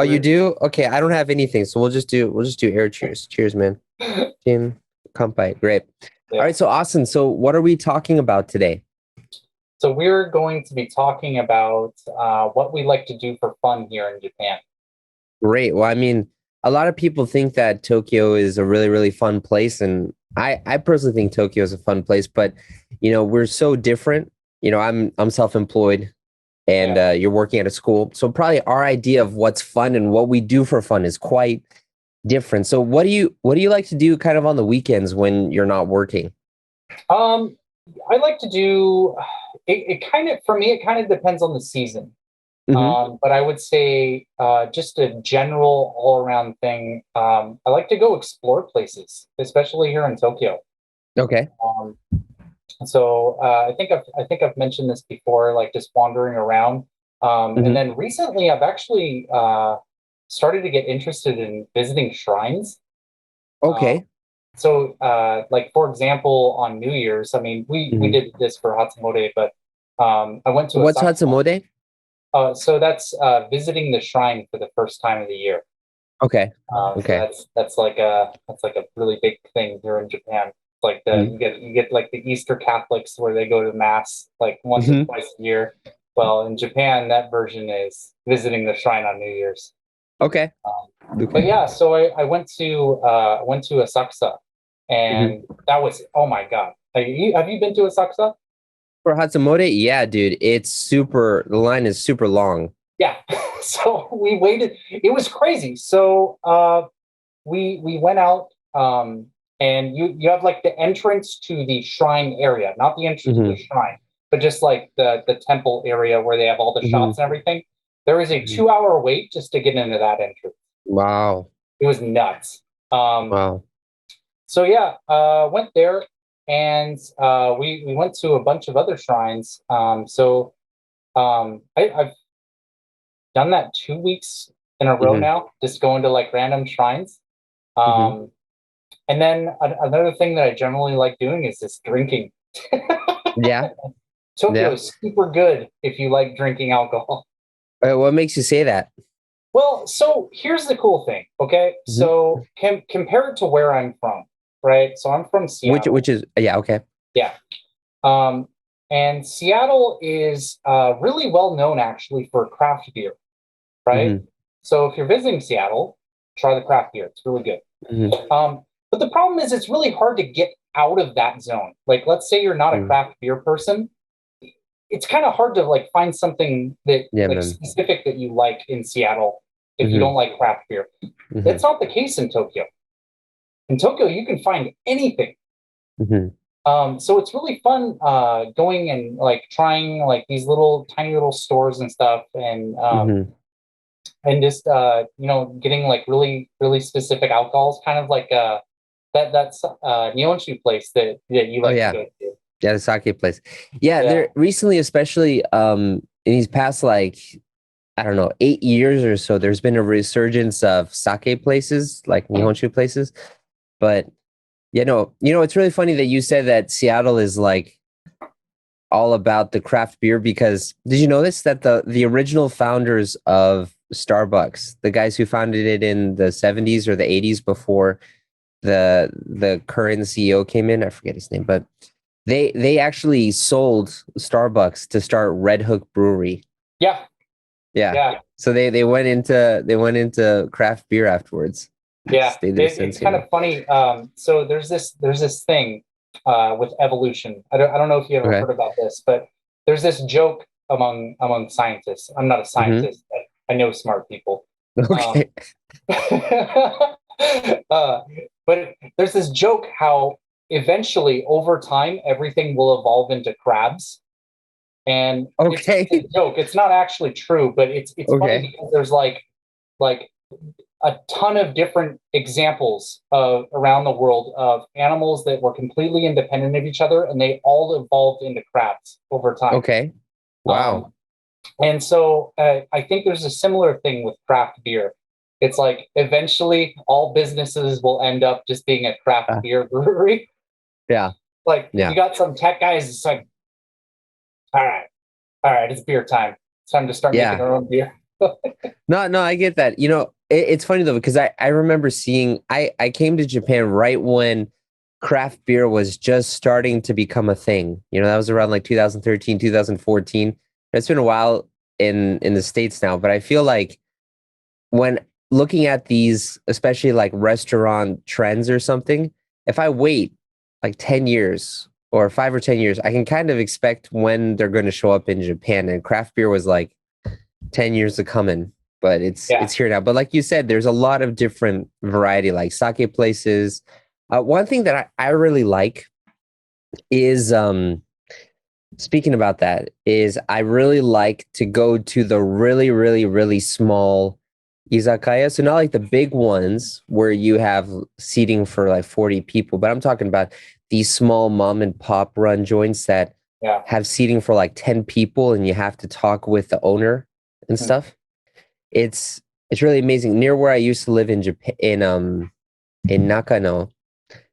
Oh, you do? Okay, I don't have anything, so we'll just do air cheers. Cheers, man. Chin, kampai. Great. All Yeah. right, so Austin, so what are we talking about today? So we're going to be talking about what we like to do for fun here in Japan. Great. Well, I mean, a lot of people think that Tokyo is a really, really fun place, and I personally think Tokyo is a fun place, but we're so different. I'm self-employed, and Yeah. you're working at a school, so probably our idea of what's fun and what we do for fun is quite different. So, what do you like to do kind of on the weekends when you're not working? Um, I like to do it kind of for me, it kind of depends on the season. Hmm. But I would say just a general all around thing. I like to go explore places, especially here in Tokyo. Okay. Um, I think I've mentioned this before, like just wandering around. And Hmm. then recently, I've actually started to get interested in visiting shrines. Uh, Okay. like for example, on New Year's, I mean, we Hmm. did this for Hatsumode, but I went to What's Asakusa. Hatsumode? So that's visiting the shrine for the first time of the year. Okay. So Okay. that's like a really big thing here in Japan. It's like the Hmm. you get like the Easter Catholics where they go to mass like once or Hmm. twice a year. Well, in Japan, that version is visiting the shrine on New Year's. Okay. But Okay. yeah, so I went to Asakusa, Hmm. and that was, oh my God. Have you been to Asakusa? For Hatsumode, yeah, dude, the line is super long. Yeah. So we waited. It was crazy. So we went out, and you have like the entrance to the shrine area, not the entrance to the Hmm. shrine, but just like the temple area where they have all the Hmm. shops and everything. There is a Hmm. 2 hour wait just to get into that entrance. Wow. It was nuts. Wow. So yeah, went there, and we went to a bunch of other shrines. I've done that 2 weeks in a row Hmm. now, just going to like random shrines. Hmm. Um, And then another thing that I generally like doing is just drinking. Yeah. Tokyo Yeah. is super good if you like drinking alcohol. What makes you say that? Well, so here's the cool thing, okay? Hmm. So compare it to where I'm from, right? So I'm from Which Seattle. is yeah, okay. Yeah. Um, and Seattle is really well known actually for craft beer, right? Hmm. So if you're visiting Seattle, try the craft beer. It's really good. Hmm. But the problem is it's really hard to get out of that zone. Like, let's say you're not a Hmm. craft beer person, it's kind of hard to like find something that Yeah, like man. specific that you like in Seattle if you Hmm. don't like craft beer. Hmm. That's not the case in Tokyo. In Tokyo, you can find anything. Hmm. So it's really fun going and like trying like these little tiny little stores and stuff, Hmm. and just getting like really really specific alcohols, kind of like that's Nihonshu place that you Oh like to yeah. go to. Yeah, the sake place. Yeah, Yeah. there recently, especially in these past like I don't know, 8 years or so, there's been a resurgence of sake places, like Nihonshu places. But it's really funny that you said that Seattle is like all about the craft beer because did you notice that the original founders of Starbucks, the guys who founded it in the 70s or the 80s before the current CEO came in, I forget his name, but they actually sold Starbucks to start Red Hook Brewery. Yeah. Yeah. Yeah. So they went into craft beer afterwards. Yeah. Stayed there It's since, kind of funny. So there's this thing with evolution. I don't know if you ever Okay. heard about this, but there's this joke among scientists. I'm not a Hmm. scientist, but I know smart people. Um, Okay. uh, but there's this joke how eventually over time everything will evolve into crabs. And it's a Okay. joke. It's not actually true, but it's funny Okay. because there's like a ton of different examples of around the world of animals that were completely independent of each other, and they all evolved into crabs over time. Okay. Um, Wow. and so I think there's a similar thing with craft beer. It's like eventually all businesses will end up just being a craft Uh, beer brewery. yeah. Like you Yeah. got some tech guys, it's like, all right, it's beer time. It's time to start making Yeah. our own beer. No, I get that. It's funny though, because I remember seeing, I came to Japan right when craft beer was just starting to become a thing. That was around like 2013, 2014. It's been a while in the States now, but I feel like when looking at these, especially like restaurant trends or something, if I wait like 10 years or 5 or 10 years, I can kind of expect when they're going to show up in Japan. And craft beer was like 10 years to come in, but Yeah. it's here now. But like you said, there's a lot of different variety, like sake places. One thing that I really like is speaking about that is I really like to go to the really, really, really small izakaya. So not like the big ones where you have seating for like 40 people, but I'm talking about these small mom and pop run joints that Yeah. have seating for like 10 people and you have to talk with the owner and Mm. stuff. It's really amazing. Near where I used to live in Japan in Nakano,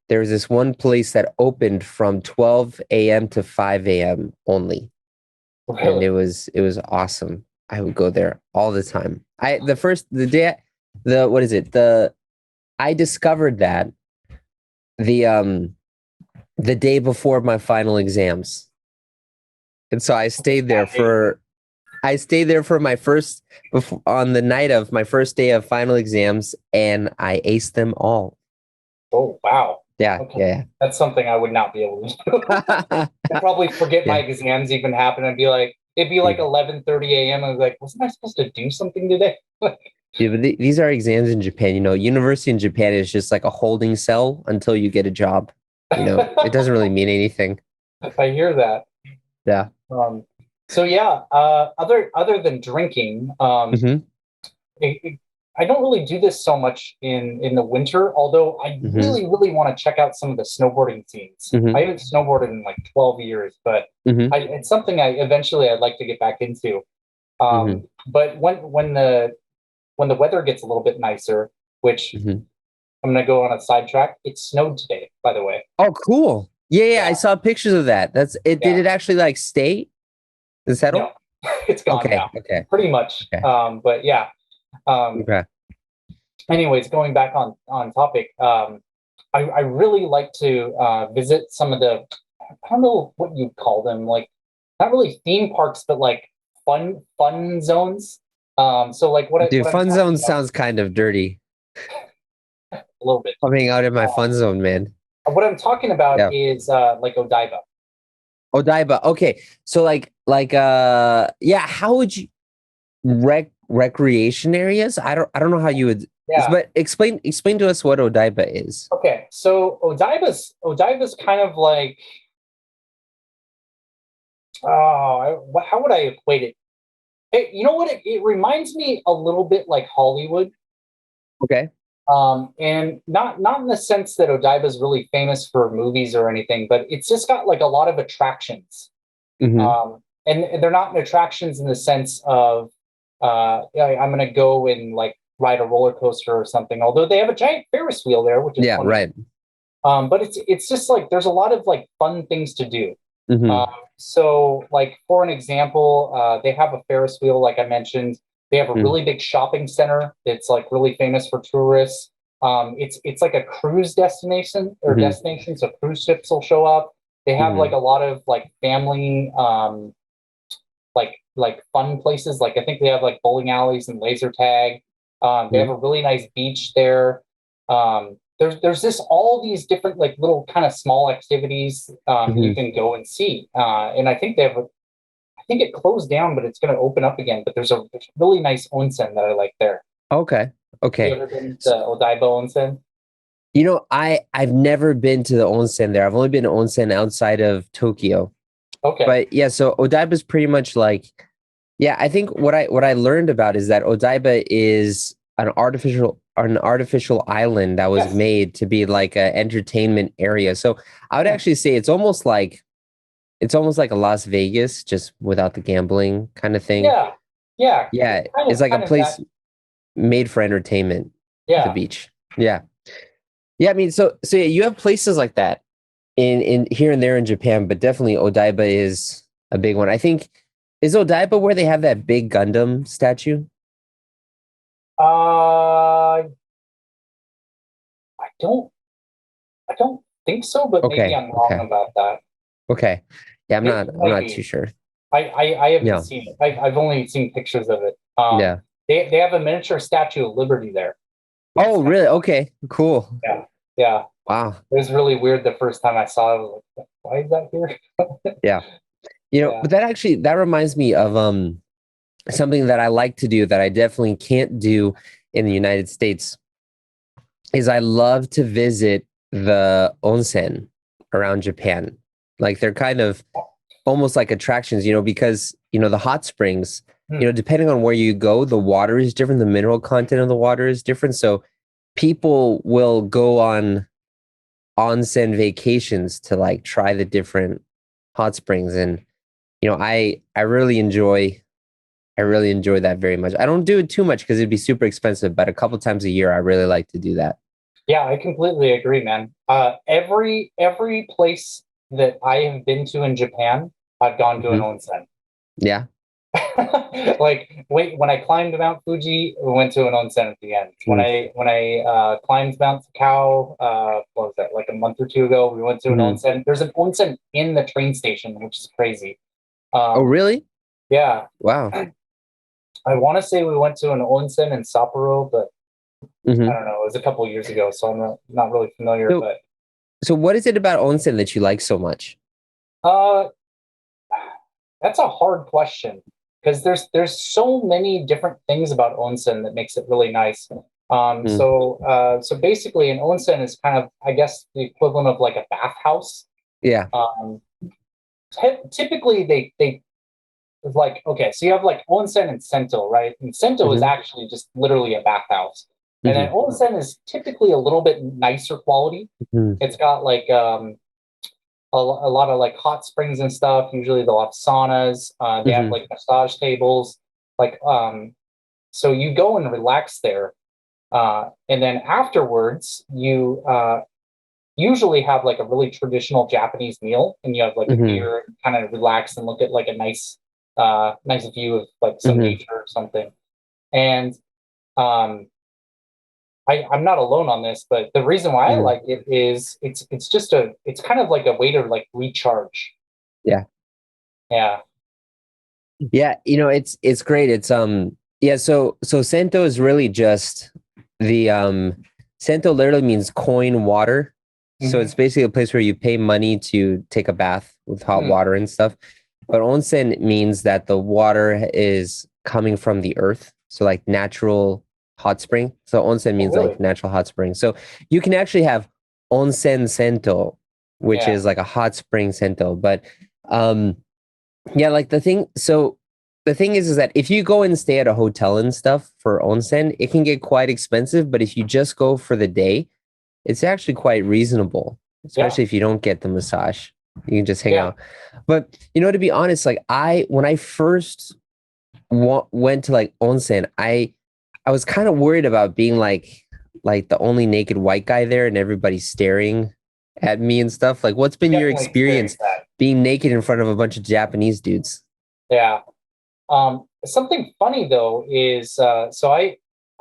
there was this one place that opened from 12 a.m. to 5 a.m. only. And Really? it was awesome. I would go there all the time. The day the what is it? I discovered that the um the day before my final exams. And so I stayed there for my first on the night of my first day of final exams and I aced them all. Oh, wow. Yeah, Okay. yeah. That's something I would not be able to do. I'd probably forget my Yeah. exams even happened and be like, it'd be like Dude, 11:30 a.m. I was like, wasn't I supposed to do something today? dude, but these are exams in Japan. University in Japan is just like a holding cell until you get a job. It doesn't really mean anything. I hear that. Yeah. Um, so yeah, other than drinking, Hmm. it, it- I don't really do this so much in the winter. Although I Hmm. really want to check out some of the snowboarding scenes. I Hmm. haven't snowboarded in like 12 years, but Hmm. it's something I'd like to get back into. Hmm. But when the weather gets a little bit nicer, which Hmm. I'm going to go on a sidetrack. It snowed today, by the way. Oh, cool. Yeah, yeah. I Yeah, saw pictures of that. That's it. Did yeah. it actually like stay and settle? No, it's gone Okay. now, Okay. pretty much. Okay. But yeah. Um, Okay. anyways, going back on topic, I really like to visit some of the, I don't know what you'd call them, like not really theme parks, but like fun zones. So like Dude, what I'm fun talking zone about sounds kind of dirty. a little bit. Coming out in my fun Um, zone, man. what I'm talking about Yeah. is like Odaiba. Odaiba. Okay. So yeah, how would you recreation areas? I don't know how you would, Yeah. but explain to us what Odaiba is. Okay. So Odaiba's kind of like how would I equate it? Hey, you know what? It reminds me a little bit like Hollywood. Okay. And not in the sense that Odaiba is really famous for movies or anything, but it's just got like a lot of attractions. Hmm. And they're not attractions in the sense of yeah, I'm going to go and like ride a roller coaster or something. Although they have a giant Ferris wheel there, which is Yeah, funny. right. But it's just like there's a lot of like fun things to do. Hmm. So, like for an example, they have a Ferris wheel, like I mentioned. They have a Hmm. really big shopping center that's like really famous for tourists. It's like a cruise destination or Hmm. destination, so cruise ships will show up. They have like Hmm. a lot of like family, like fun places. Like I think they have like bowling alleys and laser tag. They have Hmm. a really nice beach there. There's this all these different like little kind of small activities you Hmm. can go and see. And I think I think it closed down, but it's going to open up again. But there's a really nice onsen that I like there. Okay. You Okay. ever been to Odaiba onsen? I've never been to the onsen there. I've only been to onsen outside of Tokyo. Okay. But yeah, so Odaiba is pretty much like, yeah, I think what I learned about is that Odaiba is an artificial island that was Yes. made to be like an entertainment area. So I would actually say it's almost like a Las Vegas, just without the gambling kind of thing. Yeah. Yeah. Yeah, It's kind it's of like a kind of that. place made for entertainment, the Yeah. beach. Yeah. Yeah, I mean, so yeah, you have places like that in here and there in Japan, but definitely Odaiba is a big one. I think is Odaiba where they have that big Gundam statue? Uh, I don't, I don't think so, but maybe Okay, I'm wrong okay, about that. okay. Yeah, It I'm might not too be. sure. I haven't Yeah, seen it. I've only seen pictures of it. yeah. They have a miniature Statue of Liberty there, which is Oh, kind really? Okay, cool. of, yeah, yeah. Wow. It was really weird the first time I saw it. I was like, why is that here? Yeah. You know, Yeah. but that actually that reminds me of something that I like to do that I definitely can't do in the United States is I love to visit the onsen around Japan. Like they're kind of almost like attractions, because the hot springs, Hmm. depending on where you go, the water is different, the mineral content of the water is different. So people will go on onsen vacations to like try the different hot springs. And I really enjoy that very much. I don't do it too much because it'd be super expensive, but a couple times a year I really like to do that. Yeah, I completely agree, man. Every place that I have been to in Japan, I've gone to an Mhm. onsen. Yeah. Like, wait, when I climbed Mount Fuji, we went to an onsen at the end. When Mm. I climbed Mount Takao, what was that, like a month or two ago, we went to an Mhm. onsen. There's an onsen in the train station, which is crazy. Oh, Um, really? yeah, Wow. I want to say we went to an onsen in Sapporo, but I Hmm. don't know. It was a couple of years ago, so I'm not really familiar. So, But so what is it about onsen that you like so much? uh, that's a hard question because there's so many different things about onsen that makes it really nice. Mm. So basically, an onsen is kind of, I guess, the equivalent of like a bathhouse. Yeah. Um, Typically, they like, okay, so you have like onsen and sento, right? And sento is Hmm. actually just literally a bathhouse, and then Hmm. onsen is typically a little bit nicer quality. Hmm. It's got like a lot of like hot springs and stuff. Usually they'll have saunas. They have Hmm. like massage tables. Like so you go and relax there, and then afterwards you usually have like a really traditional Japanese meal, and you have like a Hmm. beer, and kind of relax and look at like a nice view of like some Hmm. nature or something. And um, I'm not alone on this, but the reason why I Hmm. like it is it's kind of like a way to like recharge. Yeah. Yeah. Yeah. It's great. Yeah, so Sento is really just the Sento literally means coin water. So it's Hmm. basically a place where you pay money to take a bath with hot water and stuff. But onsen means that the water is coming from the earth. So like natural hot spring. So onsen Oh, means really? like natural hot spring. So you can actually have onsen sento, which Yeah. is like a hot spring sento. But um yeah, like the thing is that if you go and stay at a hotel and stuff for onsen, it can get quite expensive. But if you just go for the day, it's actually quite reasonable, Yeah. especially if you don't get the massage. You can just hang Yeah. out. But to be honest, like when I first went to like onsen, I was kind of worried about being like the only naked white guy there and everybody staring at me and stuff. Like, what's been your Definitely experience experienced that. being naked in front of a bunch of Japanese dudes? Yeah. Something funny though is I'm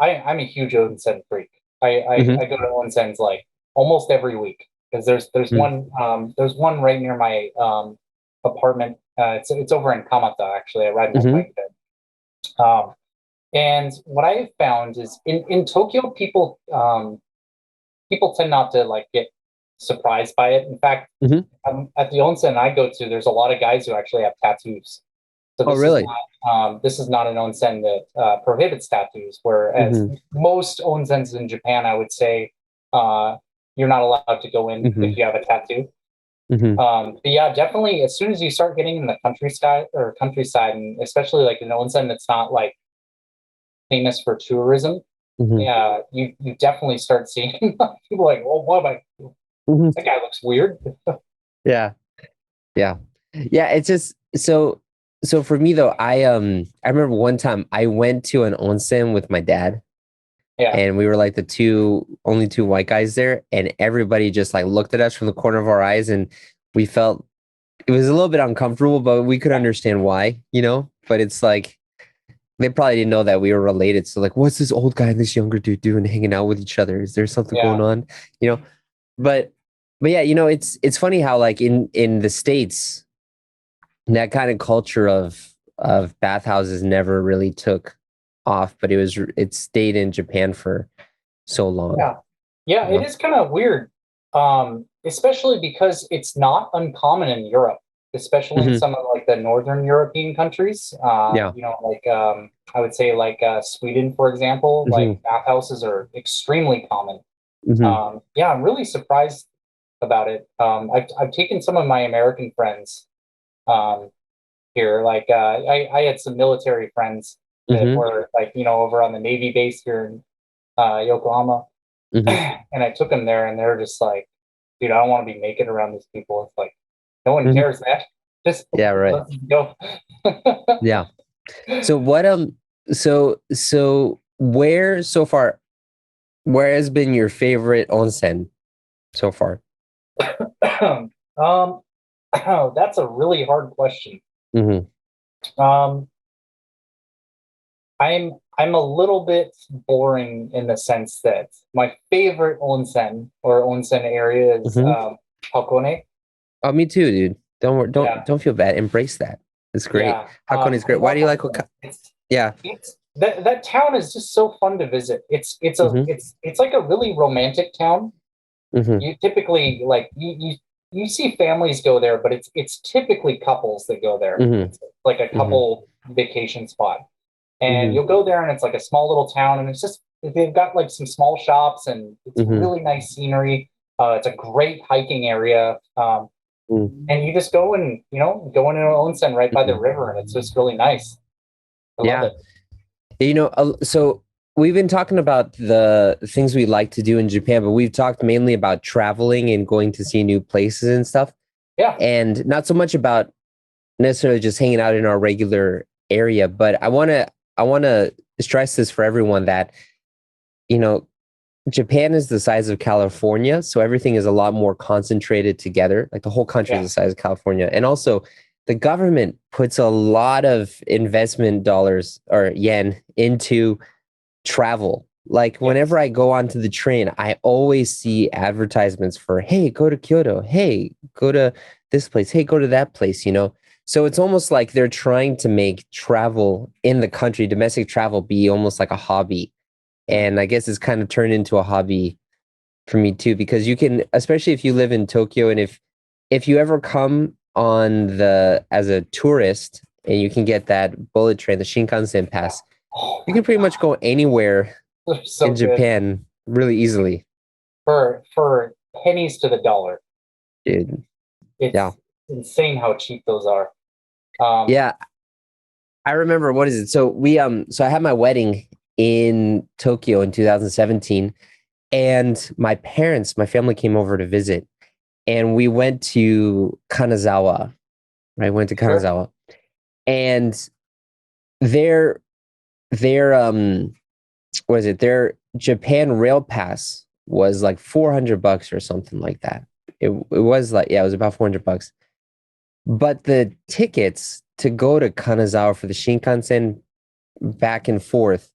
a huge onsen freak. Hmm. I go to onsens like almost every week because there's one right near my apartment. It's over in Kamata actually. I ride my Hmm. bike there. And what I have found is in Tokyo, people tend not to like get surprised by it. In fact, Hmm. at the onsen I go to, there's a lot of guys who actually have tattoos. So Oh, really? this is not an onsen that prohibits tattoos. Whereas Hmm. most onsens in Japan, I would say, uh, you're not allowed to go in Hmm. if you have a tattoo. Hmm. But yeah, definitely. As soon as you start getting in the countryside, and especially like an onsen that's not like famous for tourism, Hmm. yeah, you definitely start seeing people like, oh, what am I? Hmm. That guy looks weird. Yeah. Yeah. Yeah. It's just so for me though, I remember one time I went to an onsen with my dad Yeah, and we were like the only two white guys there, and everybody just like looked at us from the corner of our eyes, and we felt it was a little bit uncomfortable, but we could yeah, understand why. But it's like they probably didn't know that we were related. So like, what's this old guy and this younger dude doing hanging out with each other? Is there something Yeah. going on? You know, but yeah, it's funny how like in the States, that kind of culture of bathhouses never really took off, but it stayed in Japan for so long. Yeah. Yeah, You it know? is kind of weird. Especially because it's not uncommon in Europe, especially in Hmm. some of like the northern European countries. Yeah. Like I would say like Sweden, for example, like Hmm. bathhouses are extremely common. Hmm. Yeah, I'm really surprised about it. I've taken some of my American friends um, here. Like I had some military friends that Hmm. were like over on the Navy base here in Yokohama, Hmm. and I took them there, and they're just like, dude, I don't want to be naked around these people. It's like no one Hmm. cares, man. Just Yeah, right. let's go. Yeah. So what so where so far where has been your favorite onsen so far? um, that's a really hard question. Hmm. Um, I'm a little bit boring in the sense that my favorite onsen area is Hmm. Hakone. Oh, me too, dude. Don't worry, Yeah, don't feel bad. Embrace that. It's great. yeah. Hakone is I great. Why love do you like Hakone. Hokkaido? Yeah. It's that town is just so fun to visit. Hmm. It's like a really romantic town. Hmm. You typically like you see families go there, but it's typically couples that go there. Hmm. It's like a Hmm. couple vacation spot. And Hmm. you'll go there and it's like a small little town and it's just they've got like some small shops and it's Hmm. really nice scenery. It's a great hiking area. Hmm. And you just go and go into an onsen right by the Hmm. river and it's just really nice. I love Yeah. it. So we've been talking about the things we like to do in Japan, but we've talked mainly about traveling and going to see new places and stuff, Yeah. and not so much about necessarily just hanging out in our regular area. But I want to stress this for everyone that you know Japan is the size of California, so everything is a lot more concentrated together. Like the whole country is Yeah. the size of California, and also the government puts a lot of investment dollars or yen into travel. Like Yes. whenever I go onto the train, I always see advertisements for, hey, go to Kyoto. Hey, go to this place. Hey, go to that place. So it's almost like they're trying to make travel in the country, domestic travel, be almost like a hobby. Mm. And I guess it's kind of turned into a hobby for me too, because you can, especially if you live in Tokyo, and if you ever come on the as a tourist and you can get that bullet train, the Shinkansen Yeah. pass, Oh you my can pretty much go anywhere God, they're so in good Japan really easily. for pennies to the dollar. Dude. Yeah. It's insane how cheap those are. Um, Yeah. I remember what is it? So I had my wedding in Tokyo in 2017, and my family came over to visit, and we went to Kanazawa, right? Went to sure. Kanazawa. And their their what is it? Their Japan Rail Pass was like $400 or something like that. It was like, yeah, it was about $400. But the tickets to go to Kanazawa for the Shinkansen back and forth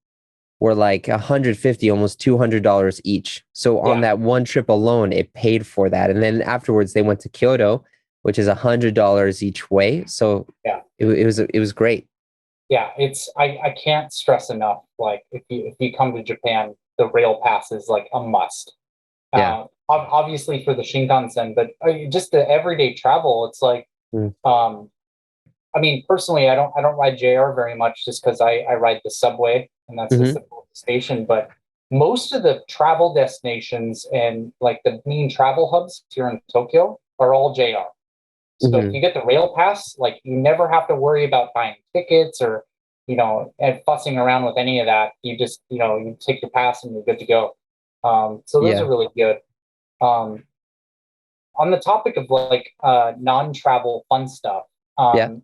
were like 150, almost $200 each. So on Yeah. that one trip alone, it paid for that. And then afterwards, they went to Kyoto, which is $100 each way. So Yeah. it was great. Yeah. I can't stress enough. Like if you come to Japan, the rail pass is like a must. Yeah. Obviously for the Shinkansen, but just the everyday travel, it's like Mm. um, I mean, personally, I don't ride JR very much just because I ride the subway and that's just Hmm. the station. But most of the travel destinations and like the main travel hubs here in Tokyo are all JR. So if you Hmm. get the rail pass, like you never have to worry about buying tickets or and fussing around with any of that. You just you take your pass and you're good to go. So those are Yeah. really good. Um, on the topic of like non-travel fun stuff, Yeah. um,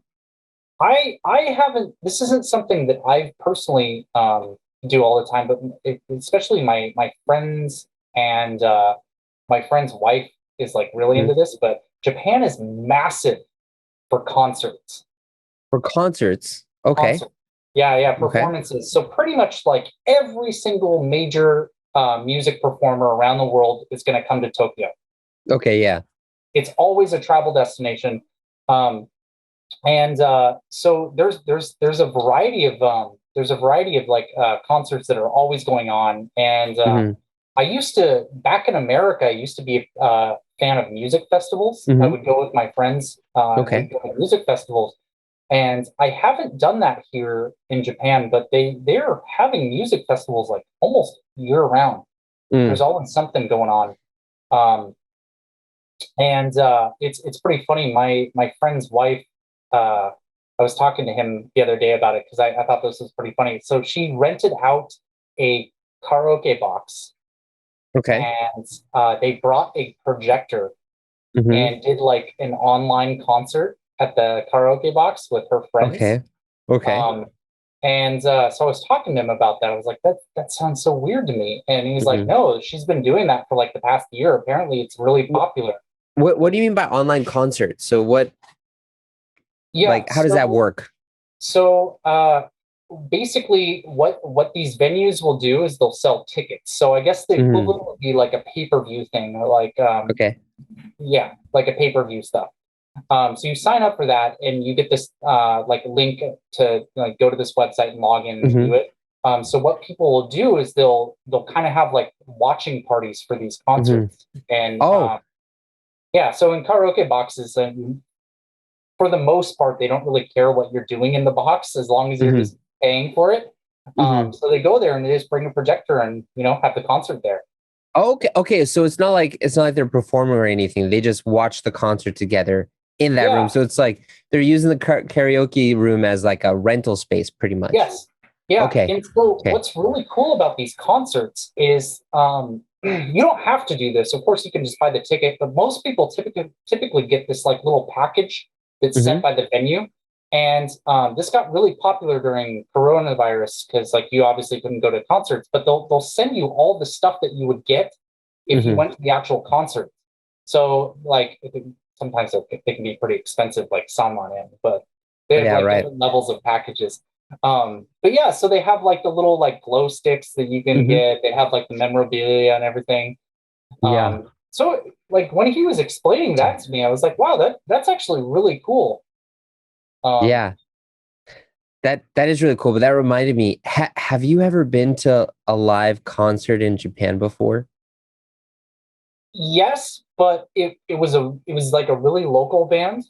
I haven't. This isn't something that I personally do all the time, but especially my friends and my friend's wife is like really Mhm. into this. But Japan is massive for concerts. For concerts. Okay. Concert, Yeah, Okay. performances. So pretty much like every single major music performer around the world is going to come to Tokyo. Okay. Yeah. It's always a travel destination. Um, and so there's a variety of like concerts that are always going on. And Hmm. I used to back in America. I used to be a fan of music festivals. I Hmm. would go with my friends and we'd Okay. go to music festivals. And I haven't done that here in Japan, but they're having music festivals like almost year round. Mm. There's always something going on. Um, and it's pretty funny. My friend's wife, I was talking to him the other day about it because I thought this was pretty funny. So she rented out a karaoke box, Okay. and they brought a projector Hmm. and did like an online concert at the karaoke box with her friends. Okay. Okay. Um, and so I was talking to him about that. I was like, that sounds so weird to me. And he was like, Hmm. no, she's been doing that for like the past year. Apparently, it's really popular. What do you mean by online concerts? So what, Yeah. how does that work? So basically, what these venues will do is they'll sell tickets. So I guess the Hmm. equivalent would be like a pay per view thing, or like Okay. yeah, like a pay per view stuff. So you sign up for that, and you get this like link to like go to this website and log in and view Hmm. it. So what people will do is they'll kind of have like watching parties for these Hmm. concerts, and Oh. yeah. So in karaoke boxes, for the most part, they don't really care what you're doing in the box as long as you're Hmm. just paying for it. Hmm. So they go there and they just bring a projector and have the concert there. Okay. Okay. So it's not like they're performing or anything. They just watch the concert together in that room. Yeah. So it's like they're using the karaoke room as like a rental space, pretty much. Yes. Yeah. Okay. And so Okay. what's really cool about these concerts is you don't have to do this. Of course, you can just buy the ticket, but most people typically get this like little package that's Hmm. sent by the venue. And this got really popular during coronavirus because like you obviously couldn't go to concerts, but they'll send you all the stuff that you would get if you Hmm. went to the actual concert. So like sometimes they can be pretty expensive, like Sanman, but they have Yeah. like Right. different levels of packages. But yeah, so they have like the little like glow sticks that you can Hmm. get. They have like the memorabilia and everything. Yeah. So like when he was explaining that to me, I was like, wow, that's actually really cool. Um, Yeah. That is really cool. But that reminded me, have you ever been to a live concert in Japan before? yes, but it was like a really local band.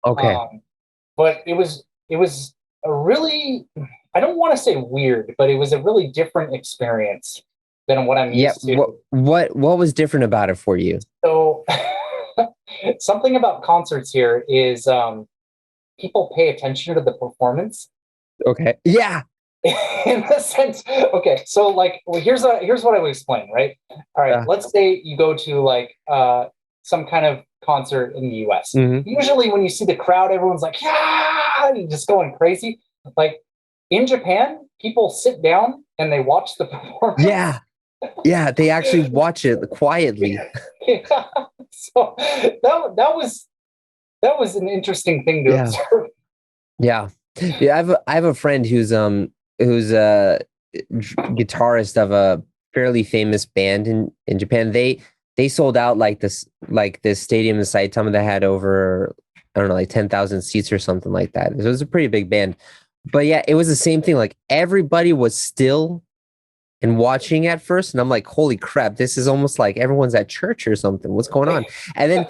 Okay. Um, but it was a really I don't want to say weird, but it was a really different experience than what I'm Yeah. used to. What was different about it for you? So something about concerts here is people pay attention to the performance Okay. Yeah. in the sense. Okay, so like, well, here's what I would explain. Right. All right. Uh, Let's say you go to like some kind of concert in the U.S. mhm. Usually, when you see the crowd, everyone's like, yeah, and just going crazy. Like in Japan, people sit down and they watch the performance. Yeah. Yeah. They actually watch it quietly. Yeah. So that was an interesting thing to Yeah. observe. Yeah. Yeah. I have a friend who's a guitarist of a fairly famous band in Japan. They sold out like this stadium in Saitama that had over, I don't know, like 10,000 seats or something like that. So it was a pretty big band. But yeah, it was the same thing. Like everybody was still and watching at first, and I'm like, holy crap, this is almost like everyone's at church or something. What's going on? And then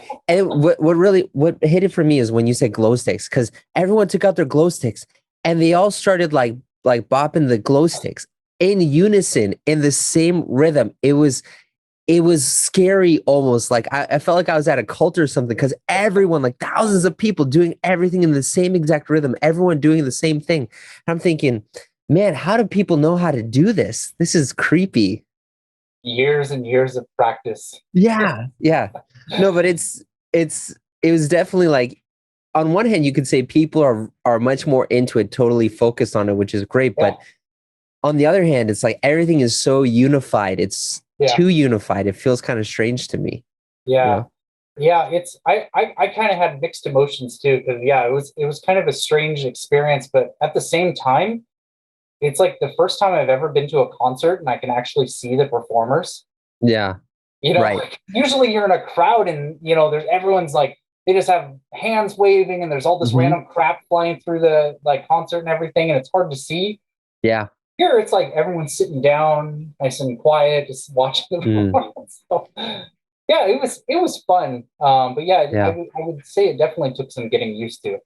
what hit it for me is when you said glow sticks, because everyone took out their glow sticks and they all started like bopping the glow sticks in unison in the same rhythm. It was scary almost. Like I felt like I was at a cult or something because everyone, like thousands of people doing everything in the same exact rhythm, everyone doing the same thing. And I'm thinking, man, how do people know how to do this? This is creepy. Years and years of practice. Yeah, yeah. No, but it was definitely like on one hand you could say people are much more into it, totally focused on it, which is great. Yeah, But on the other hand, it's like everything is so unified. It's yeah, too unified. It feels kind of strange to me, you yeah, know? yeah. It's I kind of had mixed emotions too because yeah, it was kind of a strange experience, but at the same time, it's like the first time I've ever been to a concert and I can actually see the performers. Yeah. You know, Right. like, usually you're in a crowd and there's everyone's like they just have hands waving and there's all this Hmm. random crap flying through the like concert and everything and it's hard to see. Yeah. Here it's like everyone's sitting down, nice and quiet, just watching the Mm. performance. So, yeah, it was fun. But yeah, I Yeah. would I would say it definitely took some getting used to.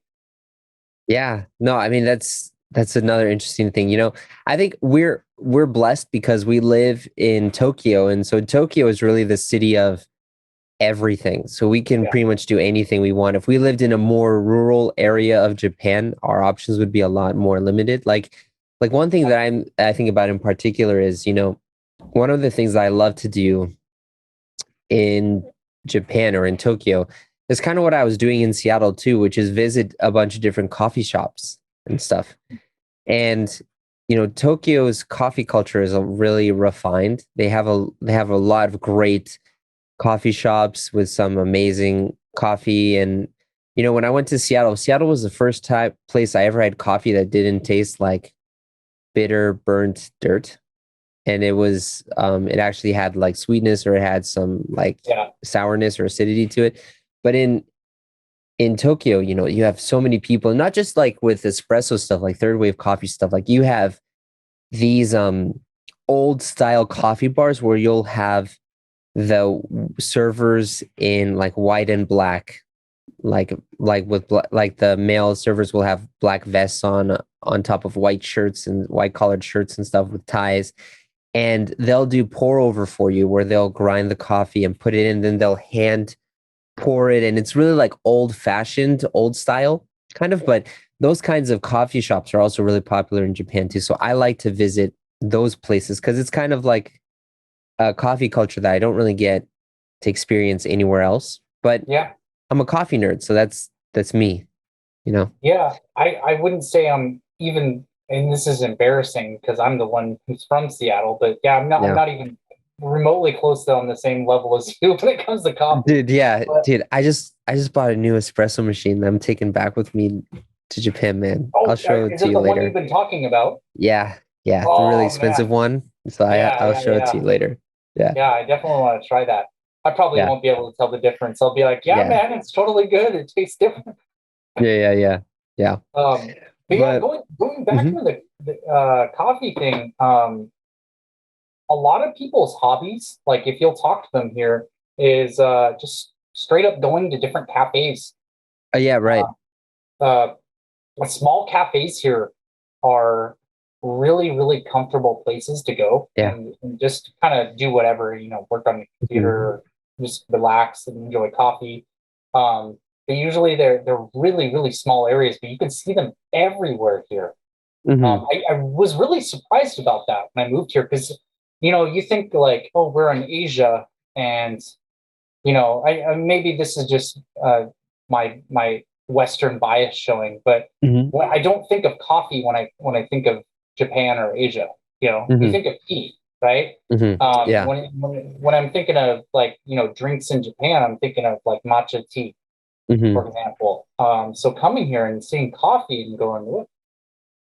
Yeah. No, I mean that's another interesting thing. I think we're blessed because we live in Tokyo, and so Tokyo is really the city of everything. So we can Yeah, pretty much do anything we want. If we lived in a more rural area of Japan, our options would be a lot more limited. Like one thing that I think about in particular is, one of the things that I love to do in Japan or in Tokyo is kind of what I was doing in Seattle too, which is visit a bunch of different coffee shops and stuff. And Tokyo's coffee culture is really refined. They have a lot of great coffee shops with some amazing coffee. And when I went to Seattle, Seattle was the first time place I ever had coffee that didn't taste like bitter burnt dirt. And it actually had like sweetness, or it had some like yeah, sourness or acidity to it. But in Tokyo, you have so many people, not just like with espresso stuff, like third wave coffee stuff. Like you have these old style coffee bars where you'll have the servers in like white and black, like the male servers will have black vests on top of white shirts and white collared shirts and stuff with ties, and they'll do pour over for you where they'll grind the coffee and put it in, then they'll hand pour it, and it's really like old fashioned, old style kind of. But those kinds of coffee shops are also really popular in Japan too, so I like to visit those places because it's kind of like a coffee culture that I don't really get to experience anywhere else. But yeah, I'm a coffee nerd, so that's me, you know. yeah. I wouldn't say I'm even, and this is embarrassing because I'm the one who's from Seattle, but yeah, I'm Yeah. not even remotely close to on the same level as you when it comes to coffee. Dude, yeah, But dude, I just bought a new espresso machine that I'm taking back with me to Japan, man. I'll oh, show it is to it you the one you've later. been talking about? Yeah, yeah, the really Oh expensive man, one. So yeah, I'll yeah, show it to yeah, you later. Yeah, yeah. I definitely want to try that. I probably yeah, won't be able to tell the difference. I'll be like, yeah, yeah, man, it's totally good. It tastes different. yeah. But yeah, But going back mhm. to the coffee thing. A lot of people's hobbies, like if you'll talk to them here, is just straight up going to different cafes. Yeah, right. Uh, the small cafes here are really, really comfortable places to go Yeah. and just kind of do whatever, work on the Hmm. computer, just relax and enjoy coffee. But usually they're really, really small areas, but you can see them everywhere here. Hmm. I was really surprised about that when I moved here because, you think like, oh, we're in Asia, and I maybe this is just my Western bias showing, but Hmm. I don't think of coffee when I think of Japan or Asia. You Hmm. think of tea, right? Hmm. Yeah. When I'm thinking of like drinks in Japan, I'm thinking of like matcha tea, Hmm. for example. So coming here and seeing coffee and going,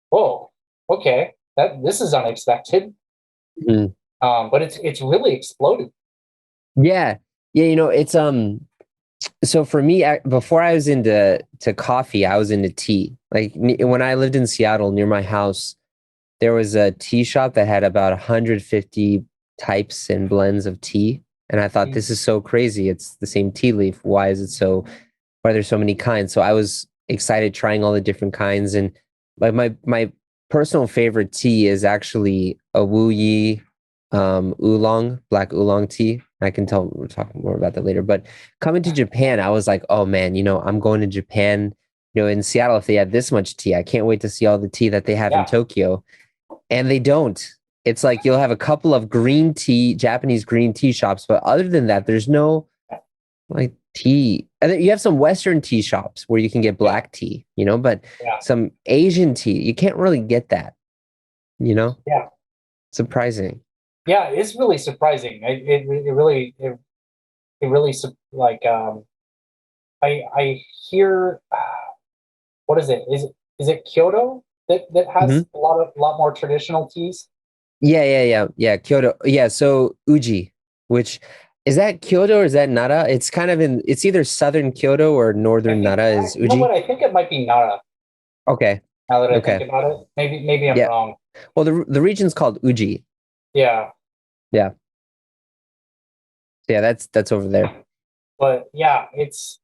whoa, okay, that this is unexpected. Hmm. But it's really exploded. Yeah. Yeah, it's so for me, before I was into coffee, I was into tea. Like when I lived in Seattle near my house, there was a tea shop that had about 150 types and blends of tea. And I thought, this is so crazy. It's the same tea leaf. Why are there so many kinds? So I was excited trying all the different kinds. And like my personal favorite tea is actually a Wu Yi oolong, black oolong tea. I can tell we'll talk more about that later. But coming to Japan, I was like, oh man, I'm going to Japan. In Seattle, if they had this much tea, I can't wait to see all the tea that they have in Yeah, Tokyo. And they don't. It's like you'll have a couple of green tea, Japanese green tea shops, but other than that, there's no like tea. And then you have some Western tea shops where you can get yeah, black tea, but yeah, some Asian tea, you can't really get that, you know? yeah. Surprising. Yeah, it's really surprising. It really like I hear what is it? Is it Kyoto? that Hmm. has a lot more traditional teas? Yeah. Kyoto. Yeah. So Uji, which is that Kyoto or is that Nara? It's kind of it's either southern Kyoto or northern Nara is You know what? Uji. I think it might be Nara. Okay. Now that I think Okay. about it, maybe I'm Yeah. wrong. Well, the region's called Uji. Yeah, Yeah. Yeah, that's over there. but yeah, it's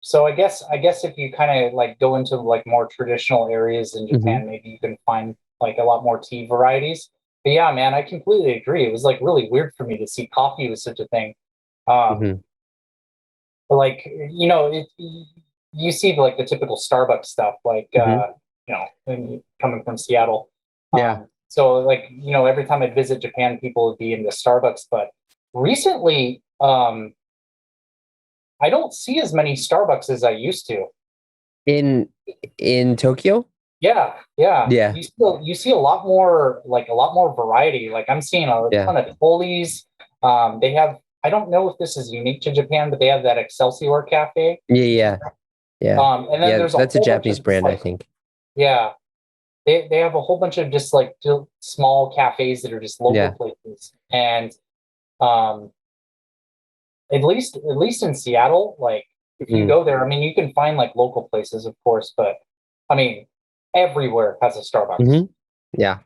so I guess if you kind of like go into like more traditional areas in Hmm. Japan, maybe you can find like a lot more tea varieties. But yeah, man, I completely agree. It was like really weird for me to see coffee was such a thing. Um, Hmm. but like you see like the typical Starbucks stuff, like Hmm. coming from Seattle. Yeah. So like every time I'd visit Japan, people would be into Starbucks, but recently, I don't see as many Starbucks as I used to. In in Tokyo? Yeah, yeah. Yeah. You see a lot more variety. Like I'm seeing a Yeah. ton of Tollies. They have I don't know if this is unique to Japan, but they have that Excelsior Cafe. Yeah. Yeah. And then Yeah, there's a that's a whole bunch Japanese of just brand, I like think. yeah, they have a whole bunch of just like small cafes that are just local Yeah. places. And um, at least in Seattle, like if you Mm. go there, I mean, you can find like local places, of course, but I mean, everywhere has a Starbucks. Hmm. Yeah,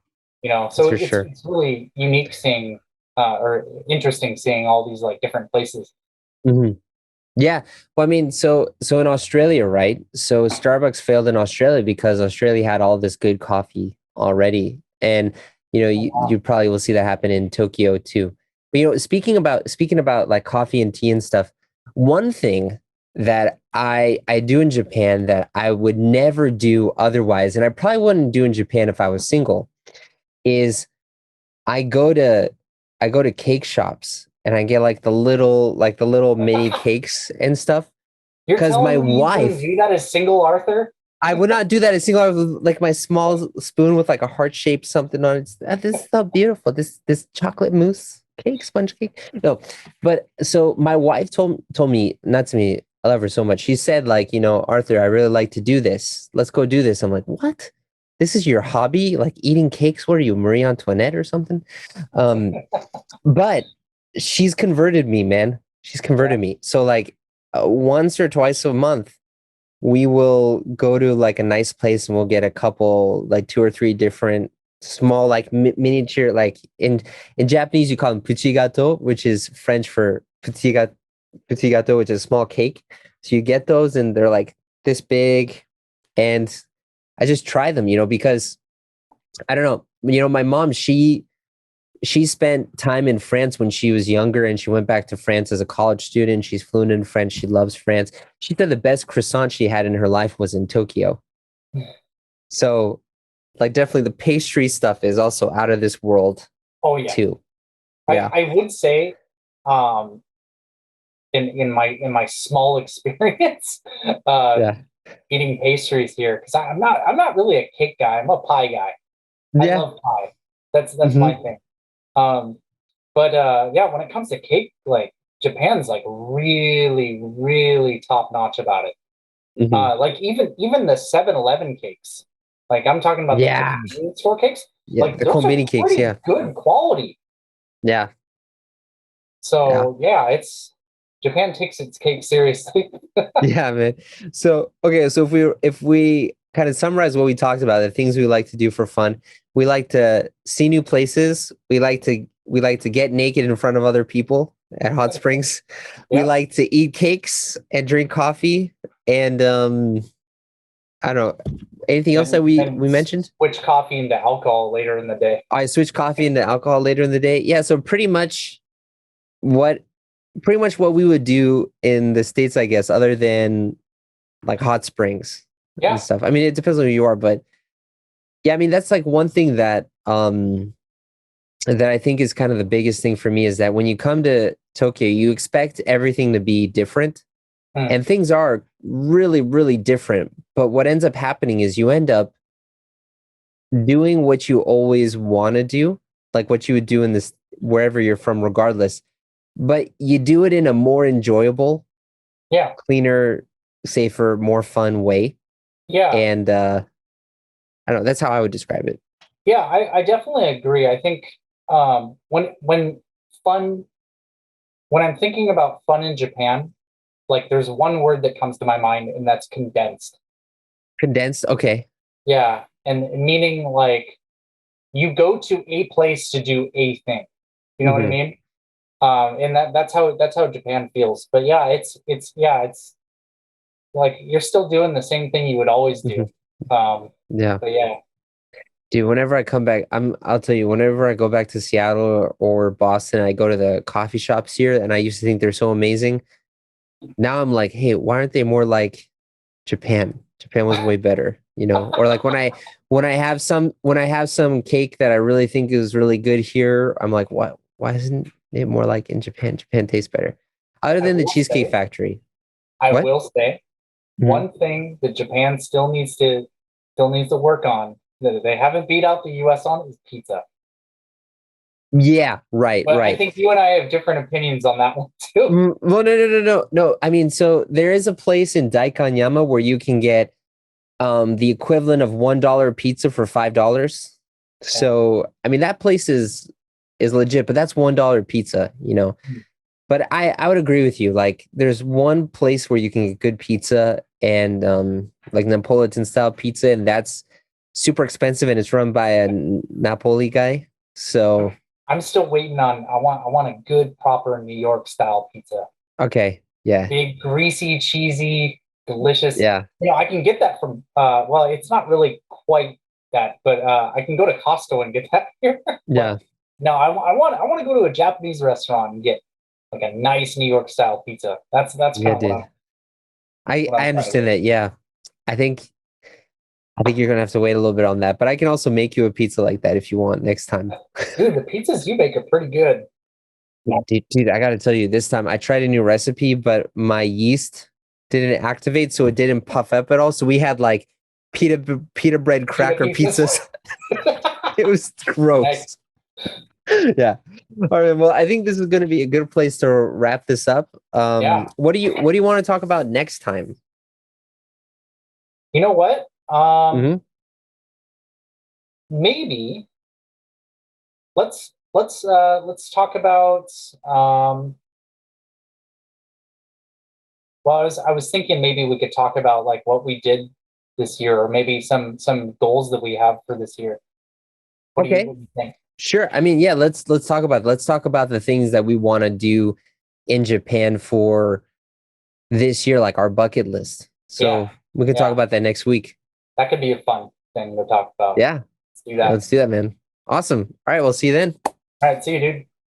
that's So for it's sure. it's really unique seeing or interesting seeing all these like different places. Hmm. Yeah. Well, I mean, so in Australia, right? So Starbucks failed in Australia because Australia had all this good coffee already. And you probably will see that happen in Tokyo too. But speaking about like coffee and tea and stuff, one thing that I do in Japan that I would never do otherwise, and I probably wouldn't do in Japan if I was single, is I go to I go to cake shops and I get like the little mini cakes and stuff You're because telling my me you wouldn't wife, do that as single Arthur? I would not do that a single like my small spoon with like a heart shaped something on it. This is so beautiful. This chocolate mousse cake, sponge cake. No, but so my wife told me, not to me, I love her so much. She said like, Arthur, I really like to do this. Let's go do this. I'm like, what? This is your hobby? Like eating cakes? What are you, Marie Antoinette or something? Um, but she's converted me, man. She's Yeah. converted me. So like once or twice a month we will go to like a nice place and we'll get a couple like two or three different small like miniature like in Japanese you call them puchigato, which is French for petit gâteau, which is small cake. So you get those and they're like this big, and I just try them, because I don't know, my mom, she spent time in France when she was younger, and she went back to France as a college student. She's fluent in French. She loves France. She said the best croissant she had in her life was in Tokyo. So, like, definitely the pastry stuff is also out of this world Oh yeah. too. I, Yeah. I would say um in my small experience uh Yeah. eating pastries here because I'm not really a cake guy. I'm a pie guy. I Yeah. love pie. That's my Hmm. thing. Um, but yeah, when it comes to cake, like Japan's like really, really top notch about it. Hmm. Like even the 7-Eleven cakes, like I'm talking about the Yeah. convenience store cakes, Yeah. like The those cold are mini cakes. pretty Yeah. good quality. Yeah. Yeah. So yeah, it's Japan takes its cake seriously. Yeah, man. So, okay, so if we kind of summarize what we talked about, the things we like to do for fun, we like to see new places. We like to get naked in front of other people at hot springs. We Yep. like to eat cakes and drink coffee, and I don't know, anything else that And we and mentioned. switch coffee into alcohol later in the day. I switch coffee into alcohol later in the day. Yeah, so what pretty much what we would do in the States, I guess, other than like hot springs and Yeah. stuff. I mean, it depends on who you are, but yeah, I mean, that's like one thing that I think is kind of the biggest thing for me is that when you come to Tokyo, you expect everything to be different, Hmm. and things are really, really different. But what ends up happening is you end up doing what you always want to do, like what you would do in this wherever you're from, regardless. But you do it in a more enjoyable, Yeah. cleaner, safer, more fun way. Yeah. And I don't know. That's how I would describe it. Yeah, I definitely agree. I think fun when I'm thinking about fun in Japan, like there's one word that comes to my mind, and that's condensed. Condensed. Okay. Yeah, and meaning like you go to a place to do a thing. You know what I Hmm. mean? And that's how Japan feels. But yeah, it's like you're still doing the same thing you would always do. Hmm. Um, Yeah. but yeah, Dude, whenever I come back, I'll tell you, whenever I go back to Seattle or Boston, I go to the coffee shops here and I used to think they're so amazing. Now I'm like, hey, why aren't they more like Japan? Japan was way better, you know? Or like when I have some cake that I really think is really good here, I'm like, what? Why isn't it more like in Japan? Japan tastes better. Other I than the will Cheesecake say, Factory. I What? will say, Mhm. one thing that Japan still needs to work on that they haven't beat out the U.S. on is pizza. Yeah, right, But I right. think you and I have different opinions on that one too. Well, no. I mean, so there is a place in Daikanyama where you can get the equivalent of $1 pizza for $5. Yeah. So I mean that place is legit, but that's $1 pizza, you know. But I would agree with you. Like there's one place where you can get good pizza and like Napolitan style pizza, and that's super expensive and it's run by a Napoli guy. So I'm still waiting on. I want a good, proper New York style pizza. okay, yeah, Big, greasy, cheesy, delicious. yeah, I can get that from. Well, it's not really quite that, but I can go to Costco and get that here. But yeah, no, I want to go to a Japanese restaurant and get like a nice New York style pizza. That's yeah, kind of what I'm dude. what I'm I trying to understand do. that. Yeah, I think I think you're gonna have to wait a little bit on that, but I can also make you a pizza like that if you want next time. Dude, the pizzas you make are pretty good. Yeah, dude, I gotta tell you, this time I tried a new recipe, but my yeast didn't activate, so it didn't puff up at all. So we had like pita bread Pita cracker pizzas. pizzas. It was Nice. gross. Yeah. All right. Well, I think this is gonna be a good place to wrap this up. Yeah. What do you want to talk about next time? You know what? Hmm. Maybe let's talk about well, I was thinking maybe we could talk about like what we did this year, or maybe some goals that we have for this year. What do you Okay. what do you think? Sure. I mean, yeah, let's talk about the things that we want to do in Japan for this year, like our bucket list. Yeah, So we can talk yeah, about that next week. that could be a fun thing to talk about. Yeah, Let's do that. let's do that, man. Awesome. All right, we'll see you then. All right, see you, dude.